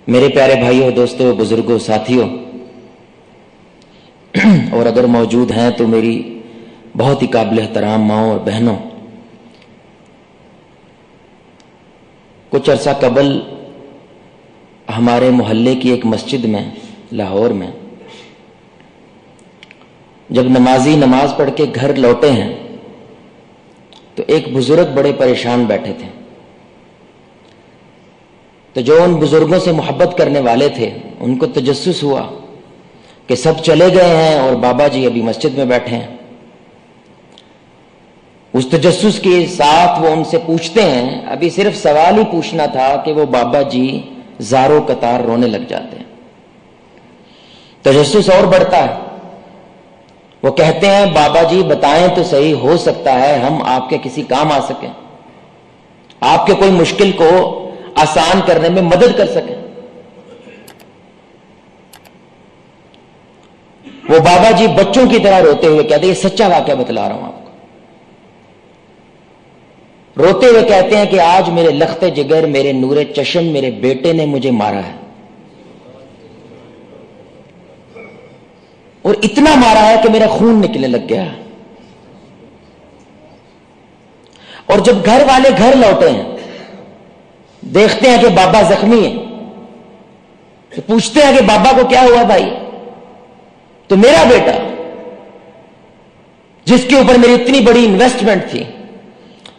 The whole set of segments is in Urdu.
میرے پیارے بھائیوں، دوستوں، بزرگوں، ساتھیوں، اور اگر موجود ہیں تو میری بہت ہی قابل احترام ماؤں اور بہنوں، کچھ عرصہ قبل ہمارے محلے کی ایک مسجد میں لاہور میں جب نمازی نماز پڑھ کے گھر لوٹے ہیں تو ایک بزرگ بڑے پریشان بیٹھے تھے۔ تو جو ان بزرگوں سے محبت کرنے والے تھے ان کو تجسس ہوا کہ سب چلے گئے ہیں اور بابا جی ابھی مسجد میں بیٹھے ہیں۔ اس تجسس کے ساتھ وہ ان سے پوچھتے ہیں، ابھی صرف سوال ہی پوچھنا تھا کہ وہ بابا جی زاروں قطار رونے لگ جاتے ہیں۔ تجسس اور بڑھتا ہے، وہ کہتے ہیں بابا جی بتائیں تو صحیح، ہو سکتا ہے ہم آپ کے کسی کام آ سکیں، آپ کے کوئی مشکل کو آسان کرنے میں مدد کر سکیں۔ وہ بابا جی بچوں کی طرح روتے ہوئے کہتے ہیں، یہ سچا واقعہ بتلا رہا ہوں آپ کو، روتے ہوئے کہتے ہیں کہ آج میرے لخت جگر، میرے نور چشم، میرے بیٹے نے مجھے مارا ہے، اور اتنا مارا ہے کہ میرا خون نکلنے لگ گیا۔ اور جب گھر والے گھر لوٹے ہیں دیکھتے ہیں کہ بابا زخمی ہے، تو پوچھتے ہیں کہ بابا کو کیا ہوا بھائی؟ تو میرا بیٹا جس کے اوپر میری اتنی بڑی انویسٹمنٹ تھی،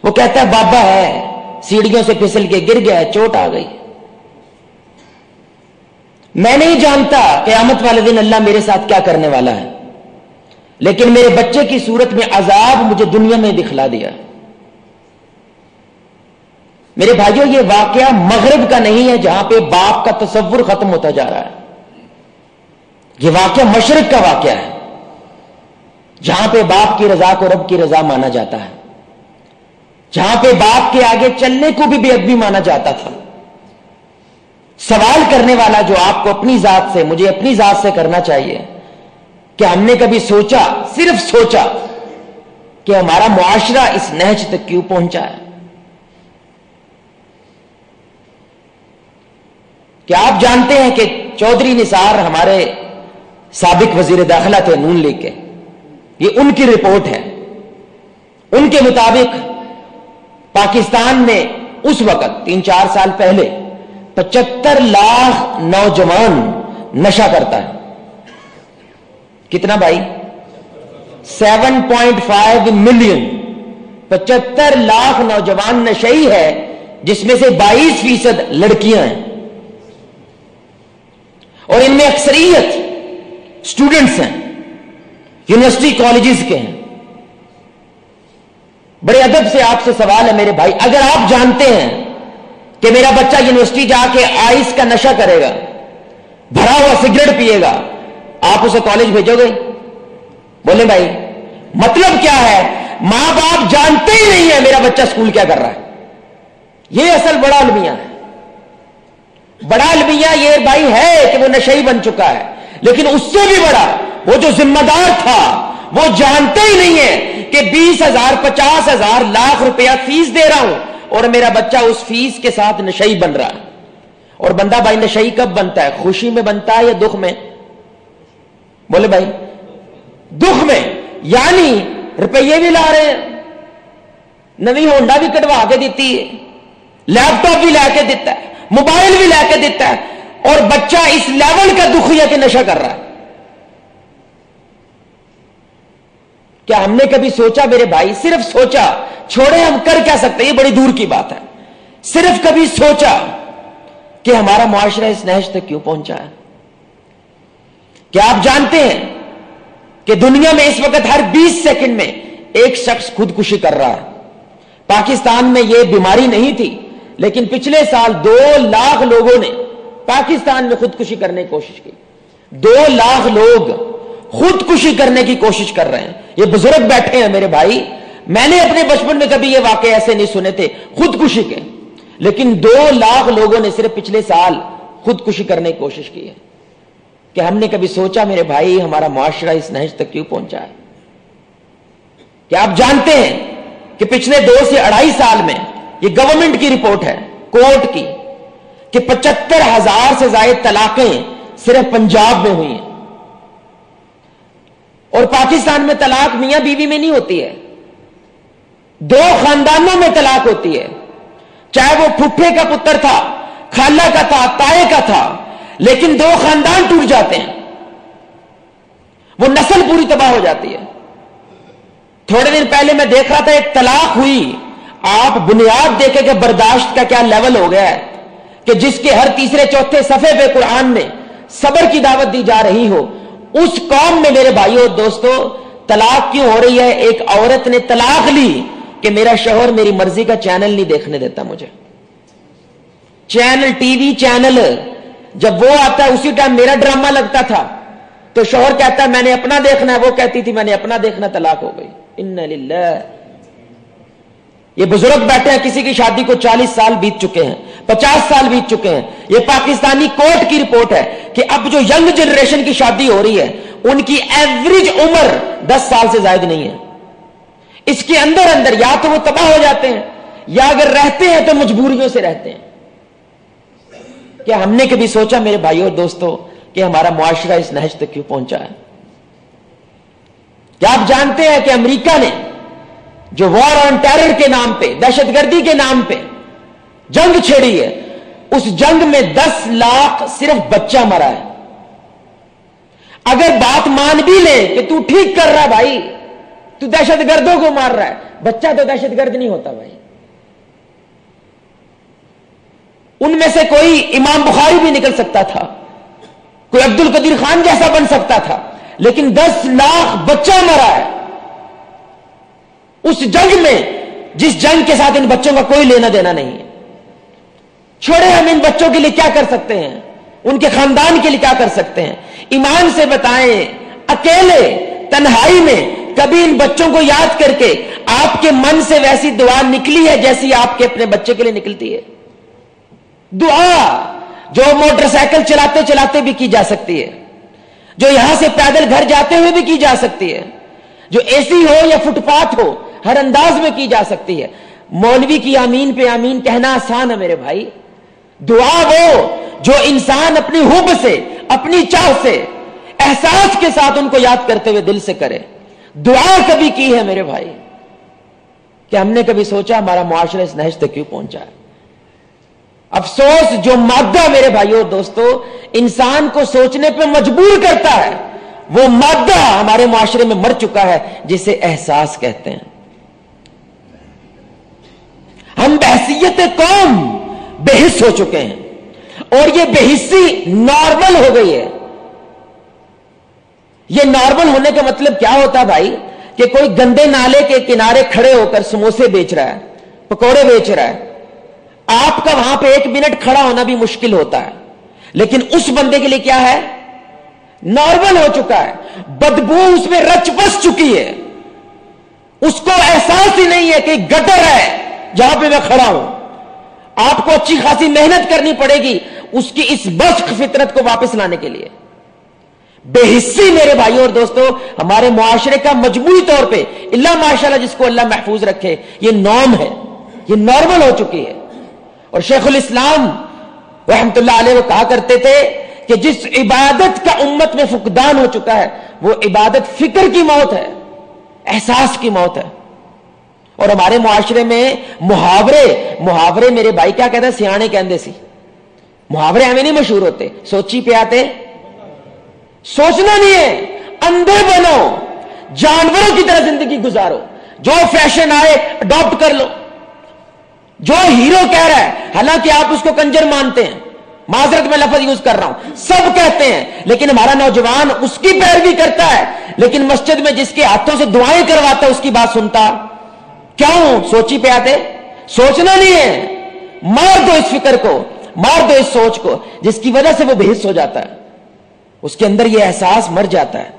وہ کہتا ہے بابا ہے سیڑھیوں سے پھسل کے گر گیا ہے، چوٹ آ گئی، میں نہیں جانتا قیامت والے دن اللہ میرے ساتھ کیا کرنے والا ہے، لیکن میرے بچے کی صورت میں عذاب مجھے دنیا میں دکھلا دیا۔ میرے بھائیوں، یہ واقعہ مغرب کا نہیں ہے جہاں پہ باپ کا تصور ختم ہوتا جا رہا ہے، یہ واقعہ مشرق کا واقعہ ہے جہاں پہ باپ کی رضا کو رب کی رضا مانا جاتا ہے، جہاں پہ باپ کے آگے چلنے کو بھی بے ادبی مانا جاتا تھا۔ سوال کرنے والا جو آپ کو اپنی ذات سے، مجھے اپنی ذات سے کرنا چاہیے کہ ہم نے کبھی سوچا، صرف سوچا کہ ہمارا معاشرہ اس نہج تک کیوں پہنچا ہے؟ کیا آپ جانتے ہیں کہ چودھری نثار ہمارے سابق وزیر داخلہ تھے نون لیگ کے، یہ ان کی رپورٹ ہے، ان کے مطابق پاکستان میں اس وقت 3-4 سال پہلے 75 لاکھ نوجوان نشہ کرتا ہے۔ کتنا بھائی؟ 7.5 ملین، 75 لاکھ نوجوان نشئی ہے، جس میں سے 22% لڑکیاں ہیں، اور ان میں اکثریت اسٹوڈنٹس ہیں، یونیورسٹی کالجز کے ہیں۔ بڑے ادب سے آپ سے سوال ہے میرے بھائی، اگر آپ جانتے ہیں کہ میرا بچہ یونیورسٹی جا کے آئس کا نشہ کرے گا، بھرا ہوا سگریٹ پیے گا، آپ اسے کالج بھیجو گے؟ بولے بھائی، مطلب کیا ہے؟ ماں باپ جانتے ہی نہیں ہے میرا بچہ اسکول کیا کر رہا ہے۔ یہ اصل بڑا المیہ ہے۔ بڑا المیہ یہ بھائی ہے کہ وہ نشئی بن چکا ہے، لیکن اس سے بھی بڑا وہ جو ذمہ دار تھا وہ جانتے ہی نہیں ہے کہ 20,000 50,000 لاکھ روپیہ فیس دے رہا ہوں اور میرا بچہ اس فیس کے ساتھ نشئی بن رہا ہے۔ اور بندہ بھائی نشئی کب بنتا ہے؟ خوشی میں بنتا ہے یا دکھ میں؟ بولے بھائی، دکھ میں، یعنی روپیے بھی لا رہے ہیں، نوی ہونڈا بھی کٹوا کے دیتی ہے، لیپ ٹاپ بھی لا کے دیتا ہے، موبائل بھی لا کے دیتا ہے، اور بچہ اس لیول کا دکھ ہے کہ نشہ کر رہا ہے۔ کیا ہم نے کبھی سوچا میرے بھائی، صرف سوچا، چھوڑے ہم کر کیا سکتے ہیں، یہ بڑی دور کی بات ہے، صرف کبھی سوچا کہ ہمارا معاشرہ اس نہج تک کیوں پہنچا ہے؟ کیا آپ جانتے ہیں کہ دنیا میں اس وقت ہر 20 سیکنڈ میں ایک شخص خودکشی کر رہا ہے؟ پاکستان میں یہ بیماری نہیں تھی، لیکن پچھلے سال 2 لاکھ لوگوں نے پاکستان میں خودکشی کرنے کی کوشش کی۔ 2 لاکھ لوگ خودکشی کرنے کی کوشش کر رہے ہیں۔ یہ بزرگ بیٹھے ہیں میرے بھائی، میں نے اپنے بچپن میں کبھی یہ واقعے ایسے نہیں سنے تھے خودکشی کے، لیکن 2 لاکھ لوگوں نے صرف پچھلے سال خودکشی کرنے کی کوشش کی ہے۔ کہ ہم نے کبھی سوچا میرے بھائی ہمارا معاشرہ اس نہج تک کیوں پہنچا ہے؟ کیا آپ جانتے ہیں کہ پچھلے 2 سے 2.5 سال میں، یہ گورنمنٹ کی رپورٹ ہے، کورٹ کی، کہ 75,000 سے زائد طلاقیں صرف پنجاب میں ہوئی ہیں. اور پاکستان میں طلاق میاں بیوی میں نہیں ہوتی ہے, دو خاندانوں میں طلاق ہوتی ہے. چاہے وہ پھپھے کا پتر تھا, خالہ کا تھا, تائے کا تھا, لیکن دو خاندان ٹوٹ جاتے ہیں, وہ نسل پوری تباہ ہو جاتی ہے. تھوڑے دن پہلے میں دیکھ رہا تھا ایک طلاق ہوئی, آپ بنیاد دیکھیں کہ برداشت کا کیا لیول ہو گیا ہے کہ جس کے ہر تیسرے چوتھے صفحے پہ قرآن میں صبر کی دعوت دی جا رہی ہو, اس قوم میں میرے بھائیوں اور دوستو طلاق کیوں ہو رہی ہے؟ ایک عورت نے طلاق لی کہ میرا شوہر میری مرضی کا چینل نہیں دیکھنے دیتا مجھے. چینل, ٹی وی چینل جب وہ آتا ہے اسی ٹائم میرا ڈرامہ لگتا تھا تو شوہر کہتا ہے میں نے اپنا دیکھنا ہے, وہ کہتی تھی میں نے اپنا دیکھنا, طلاق ہو گئی. انا للہ. یہ بزرگ بیٹھے ہیں, کسی کی شادی کو 40 سال بیت چکے ہیں, 50 سال بیت چکے ہیں. یہ پاکستانی کورٹ کی رپورٹ ہے کہ اب جو ینگ جنریشن کی شادی ہو رہی ہے ان کی ایوریج عمر 10 سال سے زائد نہیں ہے. اس کے اندر یا تو وہ تباہ ہو جاتے ہیں یا اگر رہتے ہیں تو مجبوریوں سے رہتے ہیں. کیا ہم نے کبھی سوچا میرے بھائیوں اور دوستوں کہ ہمارا معاشرہ اس نہج تک کیوں پہنچا ہے؟ کیا آپ جانتے ہیں کہ امریکہ نے جو وار آن ٹیرر کے نام پہ, دہشت گردی کے نام پہ جنگ چھیڑی ہے, اس جنگ میں 10 لاکھ صرف بچہ مرا ہے. اگر بات مان بھی لے کہ تو ٹھیک کر رہا ہے بھائی, تو دہشت گردوں کو مار رہا ہے, بچہ تو دہشت گرد نہیں ہوتا بھائی. ان میں سے کوئی امام بخاری بھی نکل سکتا تھا, کوئی عبد القدیر خان جیسا بن سکتا تھا, لیکن 10 لاکھ بچہ مرا ہے اس جنگ میں, جس جنگ کے ساتھ ان بچوں کا کوئی لینا دینا نہیں ہے. چھوڑے ہم ان بچوں کے لیے کیا کر سکتے ہیں, ان کے خاندان کے لیے کیا کر سکتے ہیں؟ ایمان سے بتائیں, اکیلے تنہائی میں کبھی ان بچوں کو یاد کر کے آپ کے من سے ویسی دعا نکلی ہے جیسی آپ کے اپنے بچے کے لیے نکلتی ہے؟ دعا جو موٹر سائیکل چلاتے چلاتے بھی کی جا سکتی ہے, جو یہاں سے پیدل گھر جاتے ہوئے بھی کی جا سکتی ہے, جو اے سی ہو یا فٹ پاتھ ہو ہر انداز میں کی جا سکتی ہے. مولوی کی آمین پہ آمین کہنا آسان ہے میرے بھائی. دعا وہ جو انسان اپنی حب سے, اپنی چاہ سے, احساس کے ساتھ ان کو یاد کرتے ہوئے دل سے کرے. دعا کبھی کی ہے میرے بھائی؟ کہ ہم نے کبھی سوچا ہمارا معاشرہ اس نہج تک کیوں پہنچا ہے؟ افسوس جو مادہ میرے بھائیوں دوستو انسان کو سوچنے پہ مجبور کرتا ہے, وہ مادہ ہمارے معاشرے میں مر چکا ہے جسے احساس کہتے ہیں. ہم بحثیت قوم بے حس ہو چکے ہیں, اور یہ بے حسی نارمل ہو گئی ہے. یہ نارمل ہونے کا مطلب کیا ہوتا ہے بھائی؟ کہ کوئی گندے نالے کے کنارے کھڑے ہو کر سموسے بیچ رہا ہے, پکوڑے بیچ رہا ہے, آپ کا وہاں پہ 1 منٹ کھڑا ہونا بھی مشکل ہوتا ہے, لیکن اس بندے کے لیے کیا ہے؟ نارمل ہو چکا ہے. بدبو اس میں رچ بس چکی ہے, اس کو احساس ہی نہیں ہے کہ گٹر ہے جہاں پہ میں کھڑا ہوں. آپ کو اچھی خاصی محنت کرنی پڑے گی اس کی اس بسک فطرت کو واپس لانے کے لیے. بے حسی میرے بھائیوں اور دوستو ہمارے معاشرے کا مجموعی طور پہ, اللہ ماشاءاللہ جس کو اللہ محفوظ رکھے, یہ نارم ہے, یہ نارمل ہو چکی ہے. اور شیخ الاسلام رحمت اللہ علیہ وہ کہا کرتے تھے کہ جس عبادت کا امت میں فقدان ہو چکا ہے وہ عبادت فکر کی موت ہے, احساس کی موت ہے. اور ہمارے معاشرے میں محاورے میرے بھائی کیا کہتے ہیں, سیانے کہندے سی, محاورے ہمیں نہیں مشہور ہوتے, سوچی پہ آتے. سوچنا نہیں ہے, اندھے بنو, جانوروں کی طرح زندگی گزارو, جو فیشن آئے اڈاپٹ کر لو, جو ہیرو کہہ رہا ہے, حالانکہ آپ اس کو کنجر مانتے ہیں, معذرت میں لفظ یوز کر رہا ہوں, سب کہتے ہیں, لیکن ہمارا نوجوان اس کی پیروی کرتا ہے, لیکن مسجد میں جس کے ہاتھوں سے دعائیں کرواتا اس کی بات سنتا کیوں؟ سوچی پہ آتے. سوچنا نہیں ہے, مار دو اس فکر کو, مار دو اس سوچ کو جس کی وجہ سے وہ بے حس ہو جاتا ہے. اس کے اندر یہ احساس مر جاتا ہے,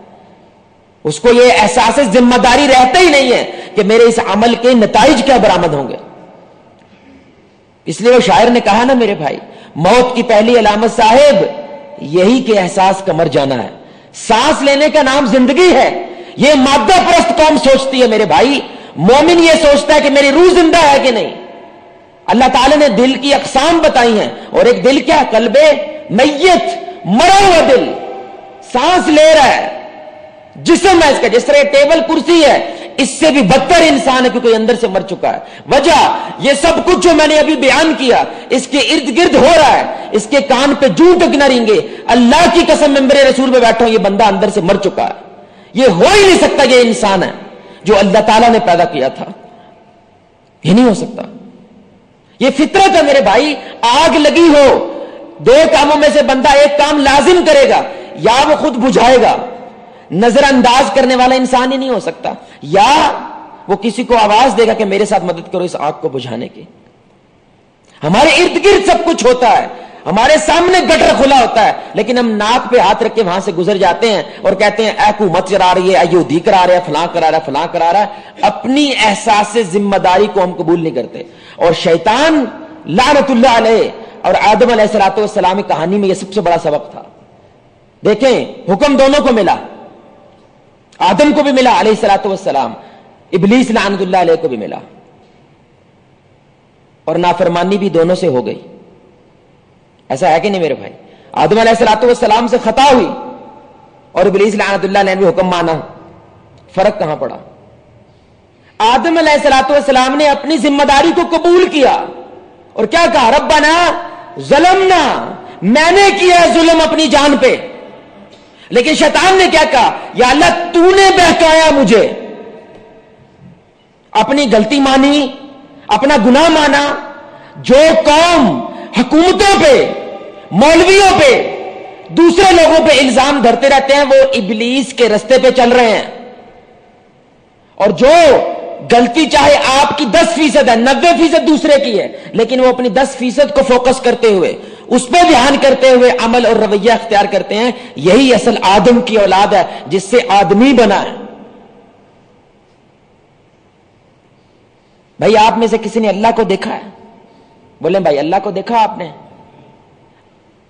اس کو یہ احساس ذمہ داری رہتا ہی نہیں ہے کہ میرے اس عمل کے نتائج کیا برآمد ہوں گے. اس لیے وہ شاعر نے کہا نا میرے بھائی, موت کی پہلی علامت صاحب یہی کہ احساس کا مر جانا ہے. سانس لینے کا نام زندگی ہے. یہ مادہ پرست قوم سوچتی ہے میرے بھائی. مومن یہ سوچتا ہے کہ میری روح زندہ ہے کہ نہیں. اللہ تعالیٰ نے دل کی اقسام بتائی ہیں, اور ایک دل کیا, قلب میت, مرا ہوا دل, سانس لے رہا ہے, جسم ہے اس کا, جس طرح ٹیبل کرسی ہے, اس سے بھی بدتر انسان ہے کیونکہ اندر سے مر چکا ہے. وجہ یہ سب کچھ جو میں نے ابھی بیان کیا اس کے ارد گرد ہو رہا ہے, اس کے کان پہ جوں تک نہ رینگے, اللہ کی قسم ممبر رسول پہ بیٹھا ہوں, یہ بندہ اندر سے مر چکا ہے, یہ ہو ہی نہیں سکتا. یہ انسان ہے جو اللہ تعالیٰ نے پیدا کیا تھا, یہ نہیں ہو سکتا. یہ فطرت ہے میرے بھائی. آگ لگی ہو, دو کاموں میں سے بندہ ایک کام لازم کرے گا, یا وہ خود بجھائے گا, نظر انداز کرنے والا انسان ہی نہیں ہو سکتا, یا وہ کسی کو آواز دے گا کہ میرے ساتھ مدد کرو اس آگ کو بجھانے کی. ہمارے ارد گرد سب کچھ ہوتا ہے, ہمارے سامنے گٹر کھلا ہوتا ہے, لیکن ہم ناک پہ ہاتھ رکھ کے وہاں سے گزر جاتے ہیں اور کہتے ہیں اے حکومت چلا رہی ہے, ایودھی کرا رہا ہے, فلاں کرا رہا ہے, فلاں کرا رہا ہے. اپنی احساس ذمہ داری کو ہم قبول نہیں کرتے. اور شیطان لعنت اللہ علیہ اور آدم علیہ السلام کی کہانی میں یہ سب سے بڑا سبق تھا. دیکھیں حکم دونوں کو ملا, آدم کو بھی ملا علیہ الصلوۃ والسلام, ابلیس لعنت اللہ علیہ کو بھی ملا, اور نافرمانی بھی دونوں سے ہو گئی. ایسا ہے کہ نہیں میرے بھائی؟ آدم علیہ الصلوۃ والسلام سے خطا ہوئی اور ابلیس لعنت اللہ علیہ نے بھی حکم مانا. فرق کہاں پڑا؟ آدم علیہ الصلوۃ والسلام نے اپنی ذمہ داری کو قبول کیا اور کیا کہا, ربنا ظلمنا, میں نے کیا ظلم اپنی جان پہ. لیکن شیطان نے کیا کہا, یا اللہ تو نے بہکایا مجھے. اپنی غلطی مانی, اپنا گناہ مانا. جو قوم حکومتوں پہ, مولویوں پہ, دوسرے لوگوں پہ الزام دھرتے رہتے ہیں وہ ابلیس کے رستے پہ چل رہے ہیں. اور جو غلطی چاہے آپ کی 10% ہے, 90% دوسرے کی ہے, لیکن وہ اپنی 10% کو فوکس کرتے ہوئے, اس پہ دھیان کرتے ہوئے عمل اور رویہ اختیار کرتے ہیں. یہی اصل آدم کی اولاد ہے جس سے آدمی بنا ہے. بھائی آپ میں سے کسی نے اللہ کو دیکھا ہے؟ بولیں بھائی اللہ کو دیکھا آپ نے؟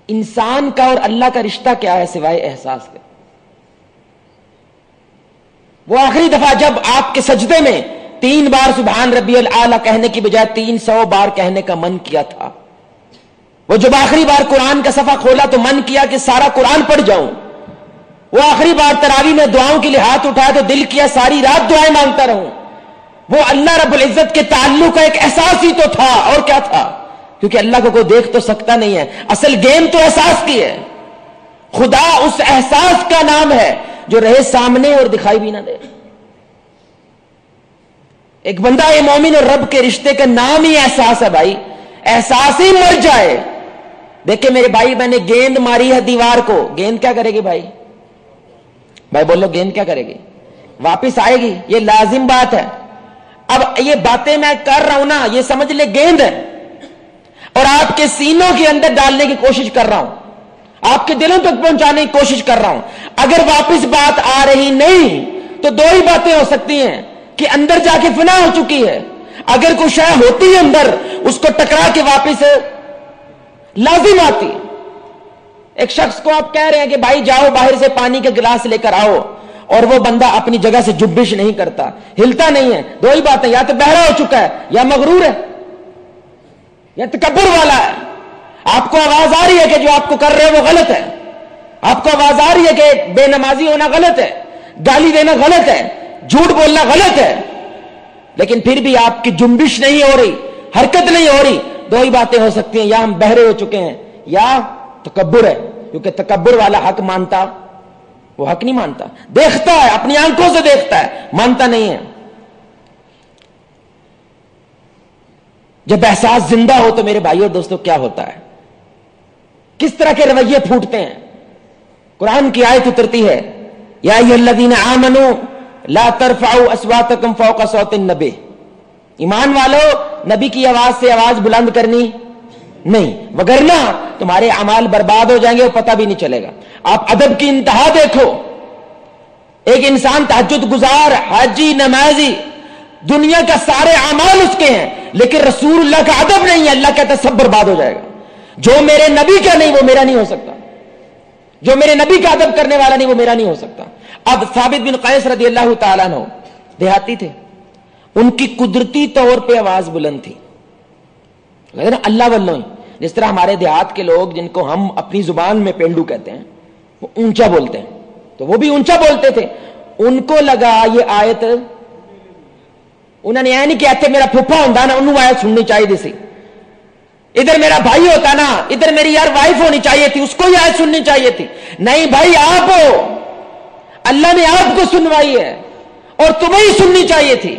انسان کا اور اللہ کا رشتہ کیا ہے سوائے احساس کے؟ وہ آخری دفعہ جب آپ کے سجدے میں 3 بار سبحان ربی الاعلی کہنے کی بجائے 300 بار کہنے کا من کیا تھا, وہ جب آخری بار قرآن کا صفحہ کھولا تو من کیا کہ سارا قرآن پڑھ جاؤں. وہ آخری بار تراویح میں دعاؤں کے لیے ہاتھ اٹھایا تو دل کیا ساری رات دعائیں مانگتا رہوں. وہ اللہ رب العزت کے تعلق کا ایک احساس ہی تو تھا, اور کیا تھا, کیونکہ اللہ کو کوئی دیکھ تو سکتا نہیں ہے. اصل گیم تو احساس کی ہے. خدا اس احساس کا نام ہے جو رہے سامنے اور دکھائی بھی نہ دے. ایک بندہ یہ مومن اور رب کے رشتے کا نام ہی احساس ہے بھائی. احساس ہی مر جائے. دیکھیں میرے بھائی, میں نے گیند ماری ہے دیوار کو, گیند کیا کرے گی بھائی؟ بھائی بولو گیند کیا کرے گی؟ واپس آئے گی, یہ لازم بات ہے. اب یہ باتیں میں کر رہا ہوں نا, یہ سمجھ لے گیند ہے, اور آپ کے سینوں کے اندر ڈالنے کی کوشش کر رہا ہوں, آپ کے دلوں تک پہنچانے کی کوشش کر رہا ہوں. اگر واپس بات آ رہی نہیں تو 2 ہی باتیں ہو سکتی ہیں, کہ اندر جا کے فنا ہو چکی ہے. اگر کوئی شے ہوتی ہے اندر, اس کو ٹکرا کے واپس لازم آتی. ایک شخص کو آپ کہہ رہے ہیں کہ بھائی جاؤ باہر سے پانی کے گلاس لے کر آؤ, اور وہ بندہ اپنی جگہ سے جنبش نہیں کرتا, ہلتا نہیں ہے. 2 ہی باتیں, یا تو بہرا ہو چکا ہے, یا مغرور ہے, یا تکبر والا ہے. آپ کو آواز آ رہی ہے کہ جو آپ کو کر رہے ہیں وہ غلط ہے, آپ کو آواز آ رہی ہے کہ بے نمازی ہونا غلط ہے, گالی دینا غلط ہے, جھوٹ بولنا غلط ہے, لیکن پھر بھی آپ کی جنبش نہیں ہو رہی, حرکت نہیں ہو رہی. 2 ہی باتیں ہو سکتی ہیں, یا ہم بہرے ہو چکے ہیں یا تکبر ہے. کیونکہ تکبر والا حق مانتا, وہ حق نہیں مانتا, دیکھتا ہے, اپنی آنکھوں سے دیکھتا ہے, مانتا نہیں ہے. جب احساس زندہ ہو تو میرے بھائیو اور دوستو کیا ہوتا ہے, کس طرح کے رویے پھوٹتے ہیں. قرآن کی آیت اترتی ہے, یا ایھا الذین آمنوا لا ترفعوا اصواتکم فوق صوت النبی, ایمان والو نبی کی آواز سے آواز بلند کرنی نہیں, وگرنہ تمہارے اعمال برباد ہو جائیں گے اور پتہ بھی نہیں چلے گا. آپ ادب کی انتہا دیکھو, ایک انسان تہجد گزار, حاجی, نمازی, دنیا کا سارے اعمال اس کے ہیں, لیکن رسول اللہ کا ادب نہیں ہے. اللہ کہتا ہے سب برباد ہو جائے گا. جو میرے نبی کا نہیں وہ میرا نہیں ہو سکتا, جو میرے نبی کا ادب کرنے والا نہیں وہ میرا نہیں ہو سکتا. اب ثابت بن قیس رضی اللہ تعالیٰ عنہ دیہاتی تھے, ان کی قدرتی طور پہ آواز بلند تھی, اللہ والوں. جس طرح ہمارے دیہات کے لوگ جن کو ہم اپنی زبان میں پینڈو کہتے ہیں وہ اونچا بولتے ہیں, تو وہ بھی اونچا بولتے تھے. ان کو لگا یہ آیت, انہوں نے یہ نہیں کہتے میرا پھپھا ہوتا نا انہوں آیت سننی چاہیے سی, ادھر میرا بھائی ہوتا نا, ادھر میری یار وائف ہونی چاہیے تھی, اس کو ہی آیت سننی چاہیے تھی. نہیں بھائی, آپ ہو, اللہ نے آپ کو سنوائی ہے اور تمہیں ہی سننی چاہیے تھی.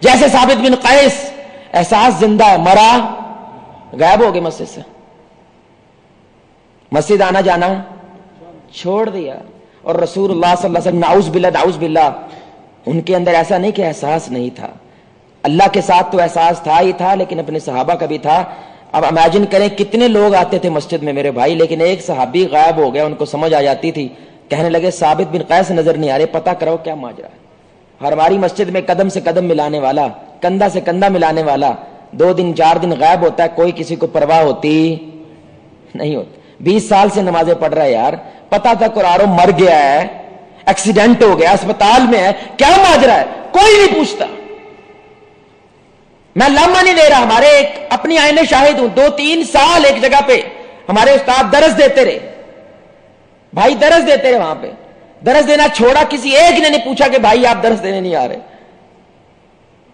جیسے ثابت بن قیس, احساس زندہ ہے, مرا غائب ہو گئے مسجد سے, مسجد آنا جانا چھوڑ دیا. اور رسول اللہ صلی اللہ علیہ وسلم نعوذ باللہ نعوذ باللہ, ان کے اندر ایسا نہیں کہ احساس نہیں تھا, اللہ کے ساتھ تو احساس تھا ہی تھا, لیکن اپنے صحابہ کا بھی تھا. اب امیجن کریں کتنے لوگ آتے تھے مسجد میں میرے بھائی, لیکن ایک صحابی غائب ہو گیا, ان کو سمجھ آ جاتی تھی, کہنے لگے ثابت بن قیس نظر نہیں آ رہے, پتہ کرو کیا ماجرا ہے. ہماری مسجد میں قدم سے قدم ملانے والا, کندھا سے کندھا ملانے والا 2 دن 4 دن غائب ہوتا ہے, کوئی کسی کو پرواہ ہوتی نہیں ہوتی. 20 سال سے نمازیں پڑھ رہا ہے یار, پتا تھا قرارو مر گیا ہے, ایکسیڈنٹ ہو گیا, اسپتال میں ہے, کیا ماجرا ہے, کوئی نہیں پوچھتا. میں لامہ نہیں دے رہا, ہمارے ایک اپنی آئینے شاہد ہوں, 2-3 سال ایک جگہ پہ ہمارے استاد درس دیتے رہے, بھائی درس دیتے رہے, وہاں پہ درس دینا چھوڑا, کسی ایک نے نہیں پوچھا کہ بھائی آپ درس دینے نہیں آ رہے.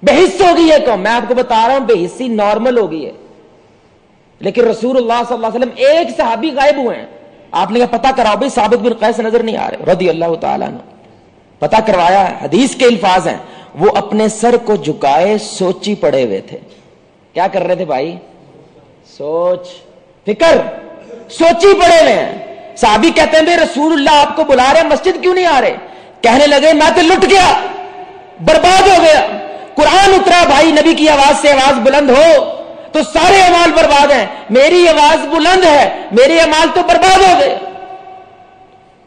بے حس ہو گئی ہے قوم, میں آپ کو بتا رہا ہوں, بے حسی نارمل ہو گئی ہے. لیکن رسول اللہ صلی اللہ علیہ وسلم ایک صحابی غائب ہوئے ہیں, آپ نے کہا پتہ کراؤ بھائی ثابت بن قیس نظر نہیں آ رہے رضی اللہ تعالیٰ عنہ. پتہ کروایا, حدیث کے الفاظ ہیں, وہ اپنے سر کو جھکائے سوچی پڑے ہوئے تھے. کیا کر رہے تھے بھائی؟ سوچ فکر, سوچی پڑے ہوئے ہیں. صحابی کہتے ہیں بھائی رسول اللہ آپ کو بلا رہے ہیں, مسجد کیوں نہیں آ رہے؟ کہنے لگے میں تو لٹ گیا, برباد ہو گیا. قرآن اترا بھائی, نبی کی آواز سے آواز بلند ہو تو سارے اعمال برباد ہیں, میری آواز بلند ہے, میرے اعمال تو برباد ہو گئے.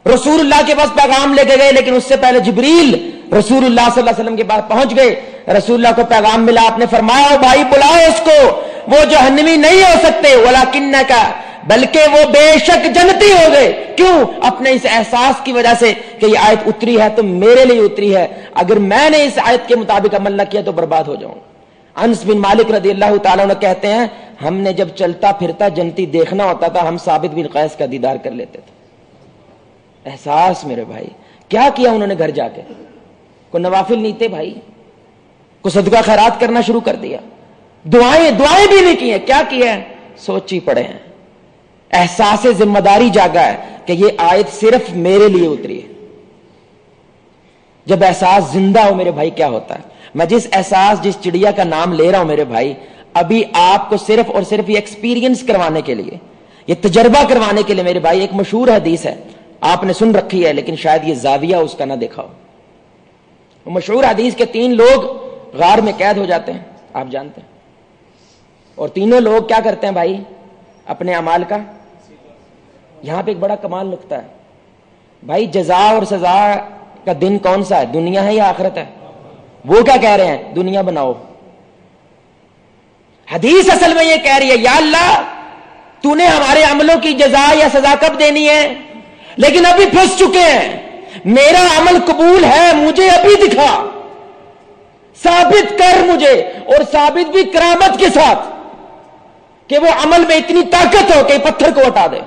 رسول اللہ کے پاس پیغام لے کے گئے, لیکن اس سے پہلے جبریل رسول اللہ صلی اللہ علیہ وسلم کے پاس پہنچ گئے. رسول اللہ کو پیغام ملا, آپ نے فرمایا بھائی بلاؤ اس کو, وہ جہنمی نہیں ہو سکتے, ولیکنک, بلکہ وہ بے شک جنتی ہو گئے. کیوں؟ اپنے اس احساس کی وجہ سے کہ یہ آیت اتری ہے تو میرے لیے اتری ہے, اگر میں نے اس آیت کے مطابق عمل نہ کیا تو برباد ہو جاؤں. انس بن مالک رضی اللہ تعالیٰ عنہ کہتے ہیں ہم نے جب چلتا پھرتا جنتی دیکھنا ہوتا تھا, ہم ثابت بن قیس کا دیدار کر لیتے تھے. احساس میرے بھائی, کیا کیا انہوں نے گھر جا کے؟ کوئی نوافل نہیں تھے بھائی, کوئی صدقہ خیرات کرنا شروع کر دیا, دعائیں بھی نہیں کی ہیں, کیا کیا ہے؟ سوچی پڑے ہیں. احساس ذمہ داری جاگا ہے کہ یہ آیت صرف میرے لیے اتری ہے. جب احساس زندہ ہو میرے بھائی کیا ہوتا ہے؟ میں جس احساس, جس چڑیا کا نام لے رہا ہوں میرے بھائی, ابھی آپ کو صرف اور صرف یہ ایکسپیرینس کروانے کے لیے, یہ تجربہ کروانے کے لیے میرے بھائی, ایک مشہور حدیث ہے, آپ نے سن رکھی ہے لیکن شاید یہ زاویہ اس کا نہ دیکھا ہو. وہ مشہور حدیث کے 3 لوگ غار میں قید ہو جاتے ہیں, آپ جانتے ہیں, اور تینوں لوگ کیا کرتے ہیں بھائی؟ اپنے اعمال کا, یہاں پہ ایک بڑا کمال نکتا ہے بھائی, جزا اور سزا کا دن کون سا ہے؟ دنیا ہے یا آخرت ہے؟ وہ کیا کہہ رہے ہیں؟ دنیا بناؤ. حدیث اصل میں یہ کہہ رہی ہے یا اللہ تو نے ہمارے عملوں کی جزا یا سزا کب دینی ہے؟ لیکن ابھی پھنس چکے ہیں, میرا عمل قبول ہے, مجھے ابھی دکھا, ثابت کر مجھے, اور ثابت بھی کرامت کے ساتھ کہ وہ عمل میں اتنی طاقت ہو کہ پتھر کو ہٹا دے.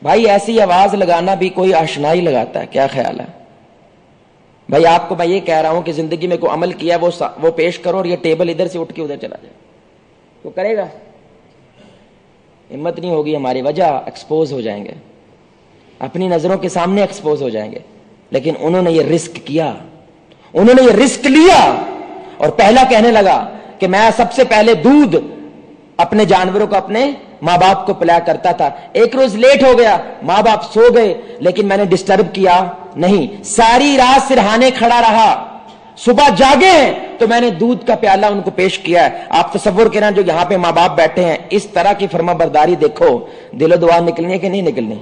بھائی ایسی آواز لگانا بھی کوئی آشنائی لگاتا ہے, کیا خیال ہے بھائی؟ آپ کو میں یہ کہہ رہا ہوں کہ زندگی میں کوئی عمل کیا وہ پیش کرو, اور یہ ٹیبل ادھر سے اٹھ کے ادھر چلا جائے, تو کرے گا؟ ہمت نہیں ہوگی ہماری, وجہ ایکسپوز ہو جائیں گے, اپنی نظروں کے سامنے ایکسپوز ہو جائیں گے. لیکن انہوں نے یہ رسک کیا, انہوں نے یہ رسک لیا, اور پہلا کہنے لگا کہ میں سب سے پہلے دودھ اپنے جانوروں کو اپنے ماں باپ کو پلایا کرتا تھا. ایک روز لیٹ ہو گیا, ماں باپ سو گئے, لیکن میں نے ڈسٹرب کیا نہیں, ساری رات سرہانے کھڑا رہا, صبح جاگے ہیں تو میں نے دودھ کا پیالہ ان کو پیش کیا ہے. آپ تصور کریں جو یہاں پہ ماں باپ بیٹھے ہیں, اس طرح کی فرما برداری دیکھو, دل و دعا نکلنی ہے کہ نہیں نکلنی؟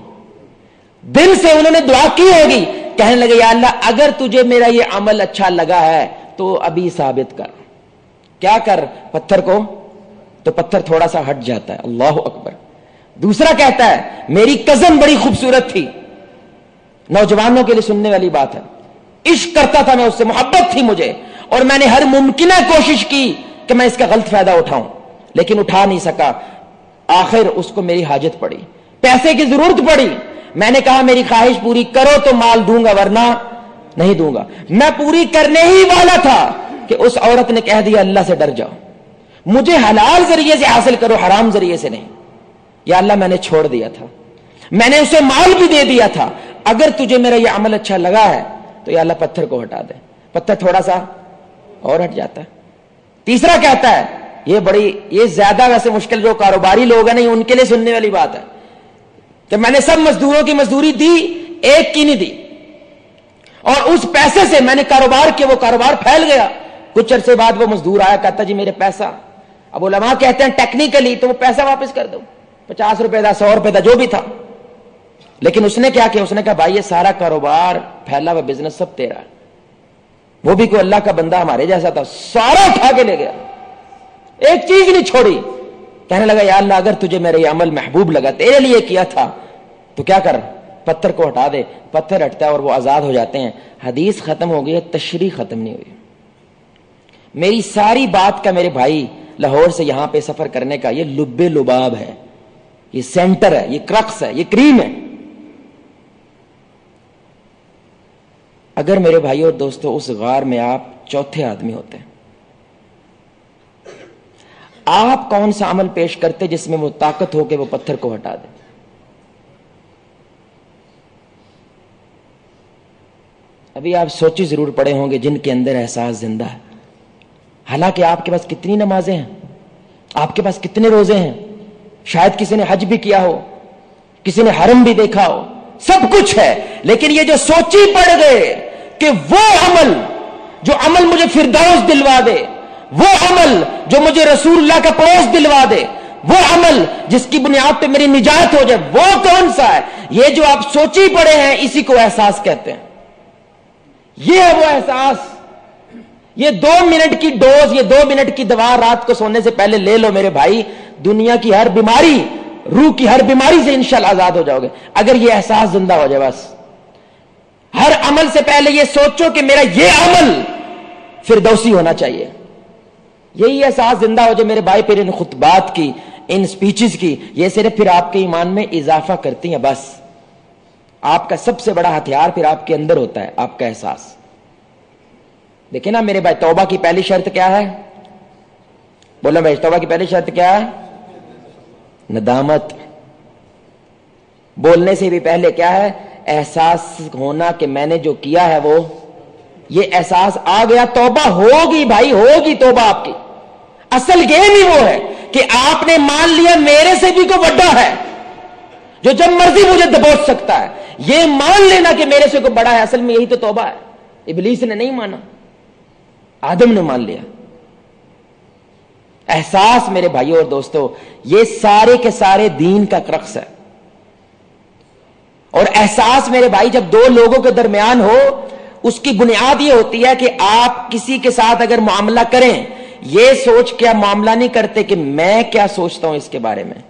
دل سے انہوں نے دعا کی ہوگی, کہنے لگے یا اللہ اگر تجھے میرا یہ عمل اچھا لگا ہے تو ابھی ثابت کر. کیا کر؟ پتھر کو, تو پتھر تھوڑا سا ہٹ جاتا ہے. اللہ اکبر. دوسرا کہتا ہے میری کزن بڑی خوبصورت تھی, نوجوانوں کے لیے سننے والی بات ہے, عشق کرتا تھا میں اس سے, محبت تھی مجھے, اور میں نے ہر ممکنہ کوشش کی کہ میں اس کا غلط فائدہ اٹھاؤں، لیکن اٹھا نہیں سکا. آخر اس کو میری حاجت پڑی، پیسے کی ضرورت پڑی. میں نے کہا میری خواہش پوری کرو تو مال دوں گا ورنہ نہیں دوں گا. میں پوری کرنے ہی والا تھا کہ اس عورت نے کہہ دیا اللہ سے ڈر جاؤ، مجھے حلال ذریعے سے حاصل کرو، حرام ذریعے سے نہیں. یا اللہ میں نے چھوڑ دیا تھا، میں نے اسے مال بھی دے دیا تھا، اگر تجھے میرا یہ عمل اچھا لگا ہے تو یا اللہ پتھر کو ہٹا دے. پتھر تھوڑا سا اور ہٹ جاتا ہے. تیسرا کہتا ہے، یہ زیادہ ویسے مشکل، جو کاروباری لوگ ہیں نہیں ان کے لیے سننے والی بات ہے، کہ میں نے سب مزدوروں کی مزدوری دی، ایک کی نہیں دی، اور اس پیسے سے میں نے کاروبار کیا، وہ کاروبار پھیل گیا. کچھ عرصے بعد وہ مزدور آیا، کہتا جی میرے پیسہ. اب علماء کہتے ہیں ٹیکنیکلی تو وہ پیسہ واپس کر دو، 50 روپے دا، 100 روپے دا، جو بھی تھا. لیکن اس نے کیا کیا؟ اس نے کہا بھائی یہ سارا کاروبار پھیلا ہوا بزنس سب تیرا ہے. وہ بھی کوئی اللہ کا بندہ ہمارے جیسا تھا، سارا اٹھا کے لے گیا، ایک چیز نہیں چھوڑی. کہنے لگا یا اللہ اگر تجھے میرا یہ عمل محبوب لگا، تیرے لیے کیا تھا، تو کیا کر، پتھر کو ہٹا دے. پتھر ہٹتا ہے اور وہ آزاد ہو جاتے ہیں. حدیث ختم ہو گئی ہے، تشریح ختم نہیں ہوئی. میری ساری بات کا میرے بھائی لاہور سے یہاں پہ سفر کرنے کا یہ لب لباب ہے، یہ سینٹر ہے، یہ کرکس ہے، یہ کریم ہے. اگر میرے بھائی اور دوستو اس غار میں آپ چوتھے آدمی ہوتے ہیں، آپ کون سا عمل پیش کرتے جس میں وہ طاقت ہو کہ وہ پتھر کو ہٹا دے؟ ابھی آپ سوچی ضرور پڑے ہوں گے جن کے اندر احساس زندہ ہے. حالانکہ آپ کے پاس کتنی نمازیں ہیں، آپ کے پاس کتنے روزے ہیں، شاید کسی نے حج بھی کیا ہو، کسی نے حرم بھی دیکھا ہو، سب کچھ ہے. لیکن یہ جو سوچی پڑ گئے کہ وہ عمل، جو عمل مجھے فردوس دلوا دے، وہ عمل جو مجھے رسول اللہ کا پڑوس دلوا دے، وہ عمل جس کی بنیاد پہ میری نجات ہو جائے، وہ کون سا ہے؟ یہ جو آپ سوچی پڑے ہیں اسی کو احساس کہتے ہیں. یہ ہے وہ احساس. یہ 2 منٹ کی ڈوز، یہ 2 منٹ کی دوا رات کو سونے سے پہلے لے لو میرے بھائی، دنیا کی ہر بیماری، روح کی ہر بیماری سے انشاءاللہ آزاد ہو جاؤ گے اگر یہ احساس زندہ ہو جائے. بس ہر عمل سے پہلے یہ سوچو کہ میرا یہ عمل فردوسی ہونا چاہیے. یہی احساس زندہ ہو جائے میرے بھائی، پھر ان خطبات کی، ان سپیچز کی، یہ صرف پھر آپ کے ایمان میں اضافہ کرتی ہیں. بس آپ کا سب سے بڑا ہتھیار پھر آپ کے اندر ہوتا ہے، آپ کا احساس. دیکھیں نا میرے بھائی، توبہ کی پہلی شرط کیا ہے؟ بولو بھائی، توبہ کی پہلی شرط کیا ہے؟ ندامت. بولنے سے بھی پہلے کیا ہے؟ احساس ہونا کہ میں نے جو کیا ہے وہ، یہ احساس آ گیا، توبہ ہوگی بھائی، ہوگی توبہ آپ کی. اصل گیم ہی وہ ہے کہ آپ نے مان لیا میرے سے بھی کوئی بڑا ہے جو جب مرضی مجھے دبوچ سکتا ہے. یہ مان لینا کہ میرے سے کوئی بڑا ہے، اصل میں یہی تو توبہ ہے. ابلیس نے نہیں مانا، آدم نے مان لیا. احساس میرے بھائیوں اور دوستوں، یہ سارے کے سارے دین کا کرکس ہے. اور احساس میرے بھائی جب 2 لوگوں کے درمیان ہو، اس کی بنیاد یہ ہوتی ہے کہ آپ کسی کے ساتھ اگر معاملہ کریں، یہ سوچ کے معاملہ نہیں کرتے کہ میں کیا سوچتا ہوں اس کے بارے میں.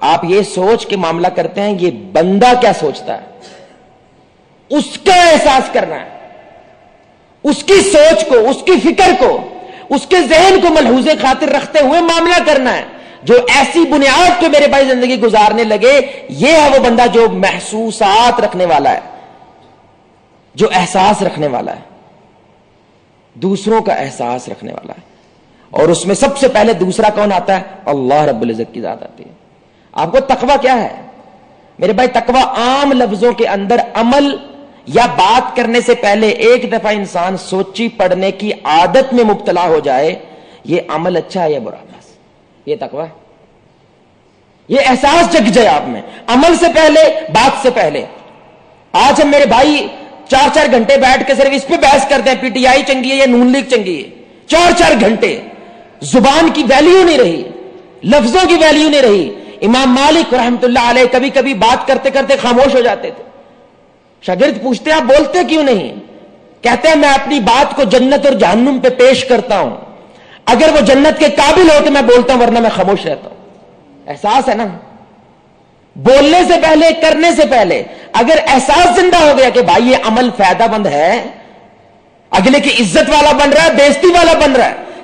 آپ یہ سوچ کے معاملہ کرتے ہیں یہ بندہ کیا سوچتا ہے، اس کا احساس کرنا ہے، اس کی سوچ کو، اس کی فکر کو، اس کے ذہن کو ملحوظ خاطر رکھتے ہوئے معاملہ کرنا ہے. جو ایسی بنیاد پہ میرے بھائی زندگی گزارنے لگے، یہ ہے وہ بندہ جو محسوسات رکھنے والا ہے، جو احساس رکھنے والا ہے، دوسروں کا احساس رکھنے والا ہے. اور اس میں سب سے پہلے دوسرا کون آتا ہے؟ اللہ رب العزت کی ذات آتی ہے. آپ کو تقویٰ کیا ہے میرے بھائی؟ تقویٰ عام لفظوں کے اندر عمل یا بات کرنے سے پہلے ایک دفعہ انسان سوچی پڑنے کی عادت میں مبتلا ہو جائے، یہ عمل اچھا ہے یا برا، بس یہ تقویٰ ہے. یہ احساس جگ جائے آپ میں، عمل سے پہلے، بات سے پہلے. آج ہم میرے بھائی 4 گھنٹے بیٹھ کے صرف اس پہ بحث کرتے ہیں، پی ٹی آئی چنگی ہے یا نون لیگ چنگی ہے. 4 گھنٹے زبان کی ویلیو نہیں رہی، لفظوں کی ویلیو نہیں رہی. امام مالک رحمت اللہ علیہ کبھی کبھی بات کرتے کرتے خاموش ہو جاتے تھے. شاگرد پوچھتے آپ بولتے کیوں نہیں؟ کہتے ہیں میں اپنی بات کو جنت اور جہنم پہ پیش کرتا ہوں، اگر وہ جنت کے قابل ہو تو میں بولتا ہوں ورنہ میں خاموش رہتا ہوں. احساس ہے نا، بولنے سے پہلے، کرنے سے پہلے اگر احساس زندہ ہو گیا کہ بھائی یہ عمل فائدہ مند ہے، اگلے کی عزت والا بن رہا ہے، بےزتی والا بن رہا ہے،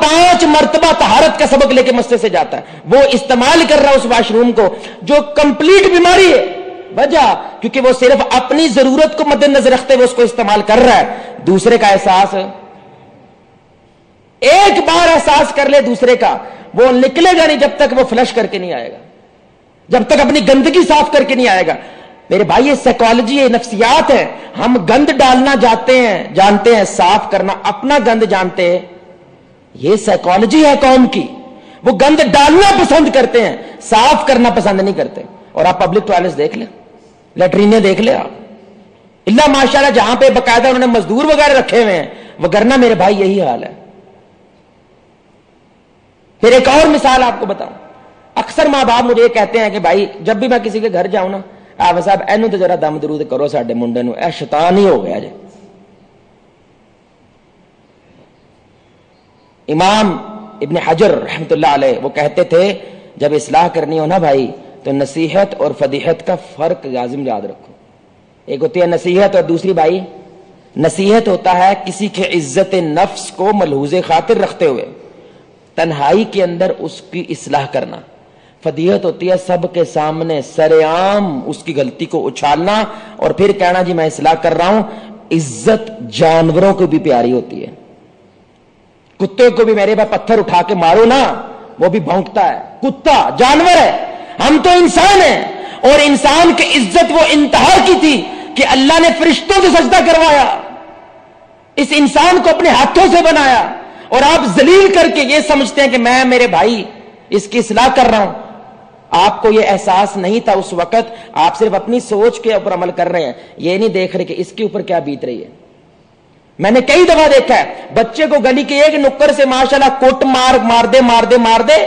5 مرتبہ طہارت کا سبق لے کے مسجد سے جاتا ہے، وہ استعمال کر رہا ہے اس واش روم کو جو کمپلیٹ بیماری ہے، وجہ کیونکہ وہ صرف اپنی ضرورت کو مد نظر رکھتے ہوئے اس کو استعمال کر رہا ہے۔ دوسرے کا احساس ایک بار احساس کر لے دوسرے کا، وہ نکلے گا نہیں جب تک وہ فلش کر کے نہیں آئے گا، جب تک اپنی گندگی صاف کر کے نہیں آئے گا۔ میرے بھائی یہ سائیکالوجی ہے، نفسیات ہے۔ ہم گند ڈالنا جانتے ہیں، صاف کرنا اپنا گند جانتے ہیں، یہ سائیکالوجی ہے قوم کی۔ وہ گند ڈالنا پسند کرتے ہیں، صاف کرنا پسند نہیں کرتے۔ اور آپ پبلک ٹوائلٹس دیکھ لیں، لیٹرینیں دیکھ لیں آپ، اللہ ماشاءاللہ جہاں پہ باقاعدہ انہوں نے مزدور وغیرہ رکھے ہوئے ہیں، وگرنہ میرے بھائی یہی حال ہے۔ پھر ایک اور مثال آپ کو بتاؤں، اکثر ماں باپ مجھے یہ کہتے ہیں کہ بھائی جب بھی میں کسی کے گھر جاؤں نا، آپ صاحب اینو تو ذرا دم درود کرو ساڈے منڈے نو، اے شیطان ہی ہو گیا جی۔ امام ابن حجر رحمۃ اللہ علیہ وہ کہتے تھے جب اصلاح کرنی ہو نا بھائی تو نصیحت اور فضیحت کا فرق لازم یاد رکھو۔ ایک ہوتی ہے نصیحت اور دوسری بھائی، نصیحت ہوتا ہے کسی کے عزت نفس کو ملحوظ خاطر رکھتے ہوئے تنہائی کے اندر اس کی اصلاح کرنا۔ فضیحت ہوتی ہے سب کے سامنے سرعام اس کی غلطی کو اچھالنا اور پھر کہنا جی میں اصلاح کر رہا ہوں۔ عزت جانوروں کو بھی پیاری ہوتی ہے، کتے کو بھی میرے پاس پتھر اٹھا کے مارو نا وہ بھی بھونکتا ہے، کتا جانور ہے، ہم تو انسان ہیں۔ اور انسان کی عزت وہ انتہا کی تھی کہ اللہ نے فرشتوں سے سجدہ کروایا، اس انسان کو اپنے ہاتھوں سے بنایا، اور آپ ذلیل کر کے یہ سمجھتے ہیں کہ میں میرے بھائی اس کی اصلاح کر رہا ہوں۔ آپ کو یہ احساس نہیں تھا اس وقت، آپ صرف اپنی سوچ کے اوپر عمل کر رہے ہیں، یہ نہیں دیکھ رہے کہ اس کے اوپر کیا بیت رہی ہے۔ میں نے کئی دفعہ دیکھا ہے بچے کو گلی کے ایک نکر سے ماشاءاللہ کوٹ مار دے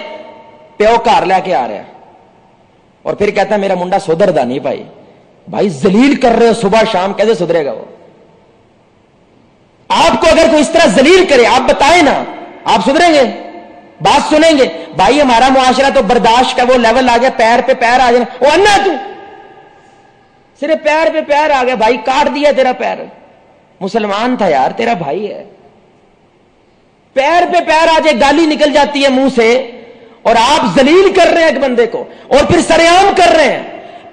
پیو گھر لے کے آ رہا ہے اور پھر کہتا ہے میرا منڈا سدھردا نہیں بھائی ذلیل کر رہے ہو صبح شام، کیسے سدھرے گا وہ؟ آپ کو اگر کوئی اس طرح ذلیل کرے آپ بتائیں نا، آپ سدھریں گے؟ بات سنیں گے؟ بھائی ہمارا معاشرہ تو برداشت کا وہ لیول آ گیا، پیر پہ پیر آ جانا، وہ انا تو صرف پیر پہ پیر آ گیا، بھائی کاٹ دیا تیرا پیر، مسلمان تھا یار تیرا بھائی ہے، پیر پہ پیر آ جائے گالی نکل جاتی ہے منہ سے اور آپ ذلیل کر رہے ہیں ایک بندے کو اور پھر سرعام کر رہے ہیں۔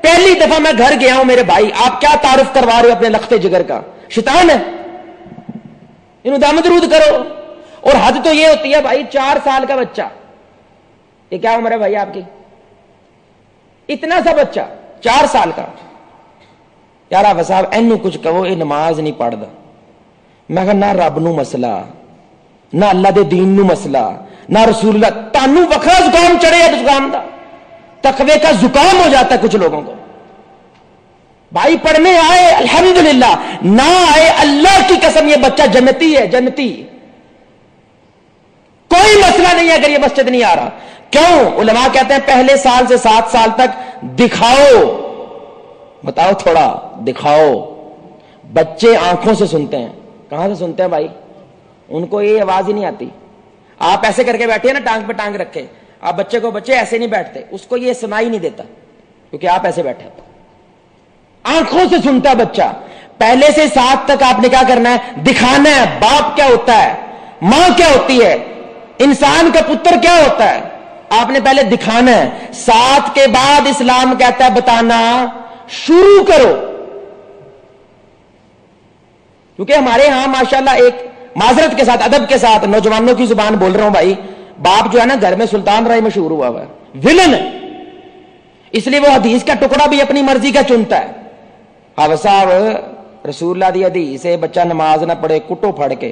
پہلی دفعہ میں گھر گیا ہوں میرے بھائی، آپ کیا تعارف کروا رہے ہو اپنے لختے جگر کا؟ شیطان ہے، انہوں دم درود کرو۔ اور حد تو یہ ہوتی ہے بھائی 4 سال کا بچہ، یہ کیا عمر ہے بھائی آپ کی؟ اتنا سا بچہ 4 سال کا، یار آپ صاحب اینو کچھ کہو یہ نماز نہیں پڑھدا۔ میں کہا نہ رب نو مسئلہ، نہ اللہ دے دین نو مسئلہ، نہ رسول اللہ، تانو وکھرا زکام چڑھے ہے زکام دا، تقوی کا زکام ہو جاتا ہے کچھ لوگوں کو۔ بھائی پڑھنے آئے الحمدللہ، نہ آئے اللہ کی قسم یہ بچہ جنتی ہے، جنتی، کوئی مسئلہ نہیں ہے اگر یہ مسجد نہیں آ رہا۔ کیوں؟ علماء کہتے ہیں پہلے سال سے 7 سال تک دکھاؤ، بتاؤ تھوڑا دکھاؤ۔ بچے آنکھوں سے سنتے ہیں، کہاں سے سنتے ہیں بھائی؟ ان کو یہ آواز ہی نہیں آتی۔ آپ ایسے کر کے بیٹھے نا، ٹانگ پہ ٹانگ رکھے، آپ بچے ایسے نہیں بیٹھتے، اس کو یہ سنائی نہیں دیتا کیونکہ آپ ایسے بیٹھے۔ آنکھوں سے سنتا ہے بچہ۔ پہلے سے 7 تک آپ نے کیا کرنا ہے؟ دکھانا ہے باپ کیا ہوتا ہے، ماں کیا ہوتی ہے، انسان کا پتر کیا ہوتا ہے، آپ نے پہلے دکھانا ہے۔ 7 کے بعد اسلام کہتا ہے بتانا شروع کرو، کیونکہ ہمارے ہاں ماشاءاللہ ایک معذرت کے ساتھ ادب کے ساتھ نوجوانوں کی زبان بول رہا ہوں بھائی، باپ جو ہے نا گھر میں سلطان رائی مشہور ہوا ہے، ولن، اس لیے وہ حدیث کا ٹکڑا بھی اپنی مرضی کا چنتا ہے۔ حافظ صاحب رسول اللہ دی حدیث ہے بچہ نماز نہ پڑھے کٹو پھڑ کے،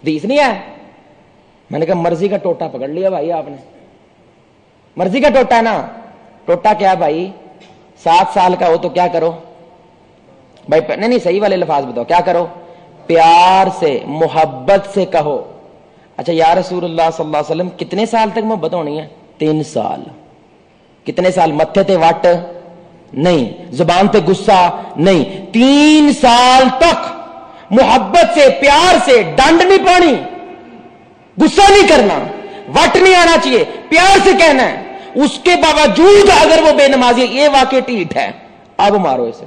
حدیث نہیں ہے؟ میں نے کہا مرضی کا ٹوٹا پکڑ لیا بھائی آپ نے، مرضی کا ٹوٹا ہے نا، ٹوٹا کیا بھائی؟ 7 سال کا ہو تو کیا کرو بھائی؟ نہیں صحیح والے لفاظ بتاؤ، کیا کرو؟ پیار سے محبت سے کہو اچھا یا رسول اللہ صلی اللہ علیہ وسلم کتنے سال تک محبت ہونی ہے؟ 3 سال۔ کتنے سال؟ متھے تے وٹ نہیں، زبان پہ غصہ نہیں، 3 سال تک محبت سے پیار سے، ڈانڈ نہیں پانی، غصہ نہیں کرنا، وٹ نہیں آنا چاہیے، پیار سے کہنا ہے۔ اس کے باوجود اگر وہ بے نمازی، یہ واقعی ٹھیٹ ہے، اب مارو اسے۔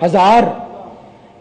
1000।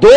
2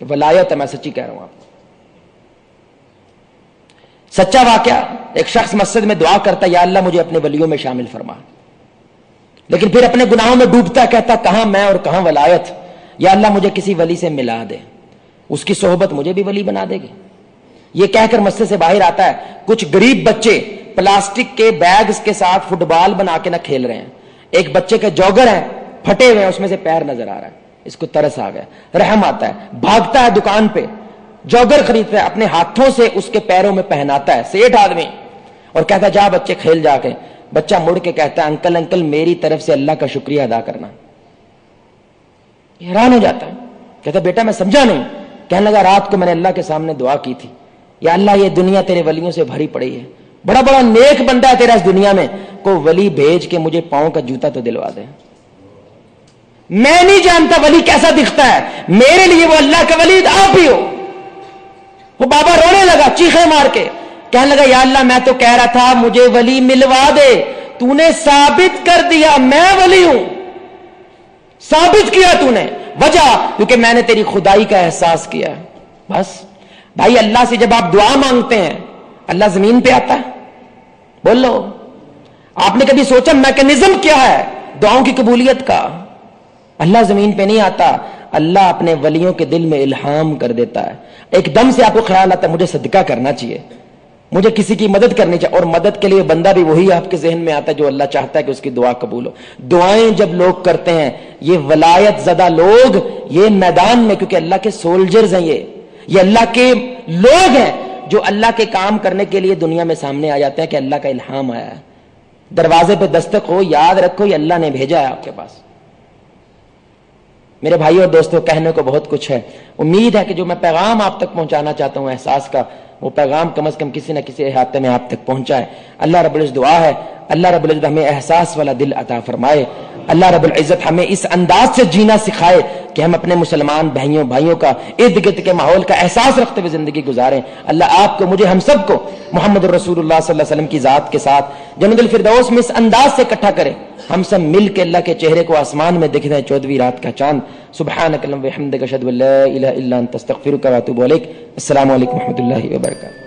ولایت ہے، میں سچی کہہ رہا ہوں آپ کو. سچا واقعہ، ایک شخص مسجد میں دعا کرتا، یا اللہ مجھے اپنے ولیوں میں شامل فرما، لیکن پھر اپنے گناہوں میں ڈوبتا، کہتا کہاں میں اور کہاں ولایت، یا اللہ مجھے کسی ولی سے ملا دے، اس کی صحبت مجھے بھی ولی بنا دے گی. یہ کہہ کر مسجد سے باہر آتا ہے. کچھ غریب بچے پلاسٹک کے بیگز کے ساتھ فٹ بال بنا کے نہ کھیل رہے ہیں. ایک بچے کے جوگر ہیں پھٹے ہوئے ہیں، اس میں سے پیر نظر آ رہا ہے. اس کو ترس آ گیا، رحم آتا ہے، بھاگتا ہے دکان پہ جوگر خریدتا ہے، اپنے ہاتھوں سے اس کے پیروں میں پہناتا ہے، سیٹھ آدمی، اور کہتا ہے جا بچے کھیل جا کے. بچہ مڑ کے کہتا ہے انکل انکل میری طرف سے اللہ کا شکریہ ادا کرنا. حیران ہو جاتا ہے، کہتا بیٹا میں سمجھا نہیں. کہنے لگا رات کو میں نے اللہ کے سامنے دعا کی تھی، یا اللہ یہ دنیا تیرے ولیوں سے بھری پڑی ہے، بڑا بڑا نیک بندہ ہے تیرا اس دنیا میں، کو ولی بھیج کے مجھے پاؤں کا جوتا تو دلوا دے. میں نہیں جانتا ولی کیسا دکھتا ہے، میرے لیے وہ اللہ کا ولی آپ ہی ہو. وہ بابا رونے لگا چیخے مار کے، کہنے لگا یا اللہ میں تو کہہ رہا تھا مجھے ولی ملوا دے، تو نے ثابت کر دیا میں ولی ہوں، ثابت کیا تو نے. وجہ کیونکہ میں نے تیری خدائی کا احساس کیا. بس بھائی اللہ سے جب آپ دعا مانگتے ہیں اللہ زمین پہ آتا ہے. بول لو آپ نے کبھی سوچا میکانزم کیا ہے دعاؤں کی قبولیت کا؟ اللہ زمین پہ نہیں آتا، اللہ اپنے ولیوں کے دل میں الہام کر دیتا ہے. ایک دم سے آپ کو خیال آتا ہے مجھے صدقہ کرنا چاہیے، مجھے کسی کی مدد کرنی چاہیے، اور مدد کے لیے بندہ بھی وہی آپ کے ذہن میں آتا ہے جو اللہ چاہتا ہے کہ اس کی دعا قبول ہو. دعائیں جب لوگ کرتے ہیں یہ ولایت زدہ لوگ یہ میدان میں، کیونکہ اللہ کے سولجرز ہیں، یہ اللہ کے لوگ ہیں جو اللہ کے کام کرنے کے لیے دنیا میں سامنے آ جاتے ہیں کہ اللہ کا الہام آیا ہے. دروازے پہ دستک ہو، یاد رکھو یہ اللہ نے بھیجا ہے آپ کے پاس. میرے بھائیوں اور دوستوں کہنے کو بہت کچھ ہے. امید ہے کہ جو میں پیغام آپ تک پہنچانا چاہتا ہوں احساس کا، وہ پیغام کم از کم کسی نہ کسی احاطے میں آپ تک پہنچا ہے. اللہ رب العزت دعا ہے اللہ رب العزت ہمیں احساس والا دل عطا فرمائے. اللہ رب العزت ہمیں اس انداز سے جینا سکھائے کہ ہم اپنے مسلمان بھائیوں کا ارد گرد کے ماحول کا احساس رکھتے ہوئے زندگی گزاریں. اللہ آپ کو مجھے ہم سب کو محمد رسول اللہ صلی اللہ علیہ وسلم کی ذات کے ساتھ جنت الفردوس میں اس انداز سے اکٹھا کرے ہم سب مل کے اللہ کے چہرے کو آسمان میں دیکھ رہے ہیں 14ویں رات کا چاند. سبحانک اللہم و بحمدک اشہد ان لا الہ الا انت استغفرک و اتوب الیک. السلام علیکم و رحمۃ اللہ وبرکاتہ.